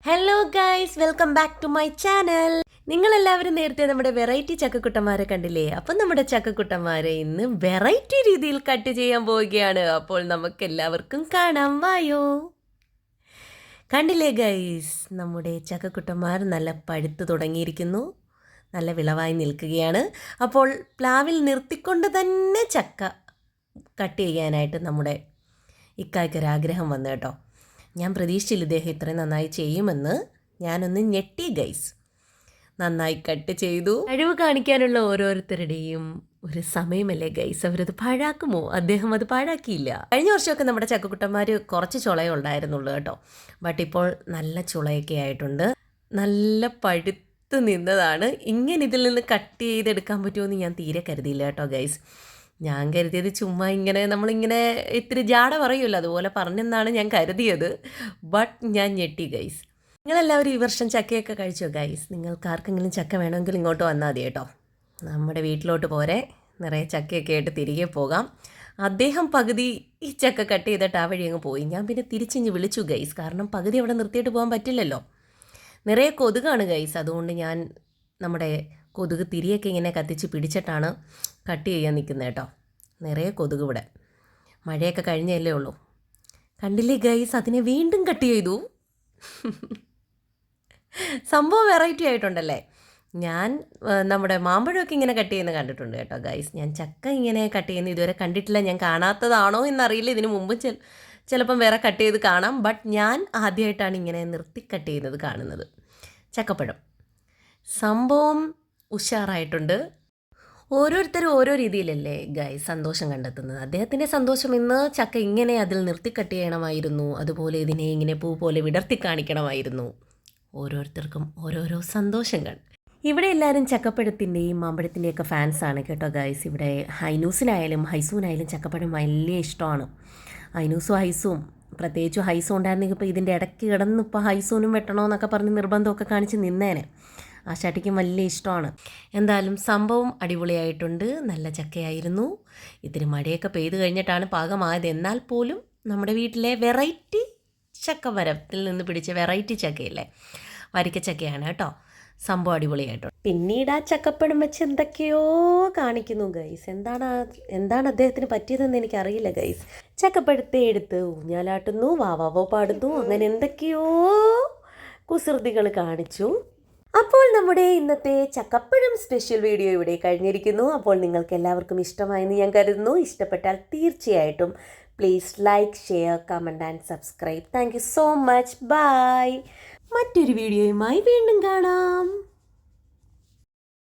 Hello guys, welcome back to my channel. നിങ്ങളെല്ലാവരും നേരത്തെ നമ്മുടെ വെറൈറ്റി ചക്കക്കുട്ടന്മാരെ കണ്ടില്ലേ? അപ്പം നമ്മുടെ ചക്കക്കുട്ടന്മാരെ ഇന്ന് വെറൈറ്റി രീതിയിൽ കട്ട് ചെയ്യാൻ പോവുകയാണ്. അപ്പോൾ നമുക്ക് എല്ലാവർക്കും കാണാം, വായോ. കണ്ടില്ലേ ഗൈസ്, നമ്മുടെ ചക്കക്കുട്ടന്മാർ നല്ല പഴുത്ത് തുടങ്ങിയിരിക്കുന്നു, നല്ല വിളവായി നിൽക്കുകയാണ്. അപ്പോൾ പ്ലാവിൽ നിർത്തിക്കൊണ്ട് തന്നെ ചക്ക കട്ട് ചെയ്യാനായിട്ട് നമ്മുടെ ഇക്കായ്ക്കൊരാഗ്രഹം വന്നു കേട്ടോ. ഞാൻ പ്രതീക്ഷിച്ചില്ല ഇദ്ദേഹം ഇത്രയും നന്നായി ചെയ്യുമെന്ന്. ഞാനൊന്ന് ഞെട്ടി ഗൈസ്. നന്നായി കട്ട് ചെയ്തു. കഴിവ് കാണിക്കാനുള്ള ഓരോരുത്തരുടെയും ഒരു സമയമല്ലേ ഗൈസ്, അവരത് പാഴാക്കുമോ? അദ്ദേഹം അത് പാഴാക്കിയില്ല. കഴിഞ്ഞ വർഷമൊക്കെ നമ്മുടെ ചക്കക്കുട്ടന്മാർ കുറച്ച് ചുളയേ ഉണ്ടായിരുന്നുള്ളൂ കേട്ടോ. ബട്ട് ഇപ്പോൾ നല്ല ചുളയൊക്കെ ആയിട്ടുണ്ട്, നല്ല പഴുത്ത് നിന്നതാണ്. ഇങ്ങനെ ഇതിൽ നിന്ന് കട്ട് ചെയ്തെടുക്കാൻ പറ്റുമെന്ന് ഞാൻ തീരെ കരുതിയില്ല കേട്ടോ ഗൈസ്. ഞാൻ കരുതിയത് ചുമ്മാ നമ്മളിങ്ങനെ ഇത്തിരി ജാട പറയുമല്ലോ, അതുപോലെ പറഞ്ഞെന്നാണ് ഞാൻ കരുതിയത്. ബട്ട് ഞാൻ ഞെട്ടി ഗൈസ്. നിങ്ങളെല്ലാവരും ഈ വർഷം ചക്കയൊക്കെ കഴിച്ചോ ഗൈസ്? നിങ്ങൾക്ക് ആർക്കെങ്കിലും ചക്ക വേണമെങ്കിൽ ഇങ്ങോട്ട് വന്നാൽ മതി കേട്ടോ. നമ്മുടെ വീട്ടിലോട്ട് പോരെ, നിറയെ ചക്കയൊക്കെ ആയിട്ട് തിരികെ പോകാം. അദ്ദേഹം പകുതി ഈ ചക്ക കട്ട് ചെയ്തിട്ട് ആ വഴി അങ്ങ് പോയി. ഞാൻ പിന്നെ തിരിച്ചിഞ്ഞ് വിളിച്ചു ഗൈസ്, കാരണം പകുതി അവിടെ നിർത്തിയിട്ട് പോകാൻ പറ്റില്ലല്ലോ. നിറയെ കൊതുകാണ് ഗൈസ്, അതുകൊണ്ട് ഞാൻ നമ്മുടെ കൊതുക് തിരിയൊക്കെ ഇങ്ങനെ കത്തിച്ച് പിടിച്ചിട്ടാണ് കട്ട് ചെയ്യാൻ നിൽക്കുന്നത് കേട്ടോ. നിറയെ കൊതുക് ഇവിടെ. മഴയൊക്കെ കഴിഞ്ഞല്ലേ ഉള്ളൂ. കണ്ടില്ലേ ഗൈസ്, അതിനെ വീണ്ടും കട്ട് ചെയ്തു. സംഭവം വെറൈറ്റി ആയിട്ടുണ്ടല്ലേ. ഞാൻ നമ്മുടെ മാമ്പഴമൊക്കെ ഇങ്ങനെ കട്ട് ചെയ്യുന്നത് കണ്ടിട്ടുണ്ട് കേട്ടോ ഗൈസ്. ഞാൻ ചക്ക ഇങ്ങനെ കട്ട് ചെയ്യുന്നത് ഇതുവരെ കണ്ടിട്ടില്ല. ഞാൻ കാണാത്തതാണോ എന്നറിയില്ല, ഇതിന് മുമ്പ് ചിലപ്പം വേറെ കട്ട് ചെയ്ത് കാണാം. ബട്ട് ഞാൻ ആദ്യമായിട്ടാണ് ഇങ്ങനെ നിർത്തി കട്ട് ചെയ്യുന്നത് കാണുന്നത്. ചക്കപ്പഴം സംഭവം ഉഷാറായിട്ടുണ്ട്. ഓരോരുത്തരും ഓരോ രീതിയിലല്ലേ ഗൈസ് സന്തോഷം കണ്ടെത്തുന്നത്. അദ്ദേഹത്തിൻ്റെ സന്തോഷം ഇന്ന് ചക്ക ഇങ്ങനെ അതിൽ നിർത്തി കട്ട് ചെയ്യണമായിരുന്നു, അതുപോലെ ഇതിനെ ഇങ്ങനെ പൂ പോലെ വിടർത്തി കാണിക്കണമായിരുന്നു. ഓരോരുത്തർക്കും ഓരോരോ സന്തോഷങ്ങൾ. ഇവിടെ എല്ലാവരും ചക്കപ്പഴത്തിൻ്റെയും മാമ്പഴത്തിൻ്റെയൊക്കെ ഫാൻസാണ് കേട്ടോ ഗൈസ്. ഇവിടെ ഹൈനൂസിനായാലും ഹൈസൂനായാലും ചക്കപ്പഴം വലിയ ഇഷ്ടമാണ്. ഹൈനൂസും ഹൈസും, പ്രത്യേകിച്ചും ഹൈസും ഉണ്ടായിരുന്നെങ്കിൽ ഇപ്പോൾ ഇതിൻ്റെ ഇടയ്ക്ക് കിടന്ന് ഇപ്പോൾ ഹൈസൂനും വെട്ടണമെന്നൊക്കെ പറഞ്ഞ് നിർബന്ധമൊക്കെ കാണിച്ച് നിന്നേനെ. ആ ചട്ടിക്കും വലിയ ഇഷ്ടമാണ്. എന്തായാലും സംഭവം അടിപൊളിയായിട്ടുണ്ട്, നല്ല ചക്കയായിരുന്നു. ഇത്തിരി മഴയൊക്കെ പെയ്ത് കഴിഞ്ഞിട്ടാണ് പാകമായത്. എന്നാൽ പോലും നമ്മുടെ വീട്ടിലെ വെറൈറ്റി ചക്കമരത്തിൽ നിന്ന് പിടിച്ച വെറൈറ്റി ചക്കയില്ലേ, വരിക്കച്ചക്കയാണ് കേട്ടോ. സംഭവം അടിപൊളിയായിട്ടുണ്ട്. പിന്നീട് ആ ചക്കപ്പഴം വെച്ച് എന്തൊക്കെയോ കാണിക്കുന്നു ഗൈസ്. എന്താണ് അദ്ദേഹത്തിന് പറ്റിയതെന്ന് എനിക്കറിയില്ല ഗൈസ്. ചക്കപ്പഴത്തെ എടുത്ത് ഊഞ്ഞാലാട്ടുന്നു, വാവാവോ പാടുന്നു, അങ്ങനെ എന്തൊക്കെയോ കുസൃതികൾ കാണിച്ചു. അപ്പോൾ നമ്മുടെ ഇന്നത്തെ ചക്കപ്പഴം സ്പെഷ്യൽ വീഡിയോ ഇവിടെ കഴിഞ്ഞിരിക്കുന്നു. അപ്പോൾ നിങ്ങൾക്ക് എല്ലാവർക്കും ഇഷ്ടമായെന്ന് ഞാൻ കരുതുന്നു. ഇഷ്ടപ്പെട്ടാൽ തീർച്ചയായിട്ടും please like, share, comment and subscribe. Thank you so much. Bye. മറ്റൊരു വീഡിയോയുമായി വീണ്ടും കാണാം.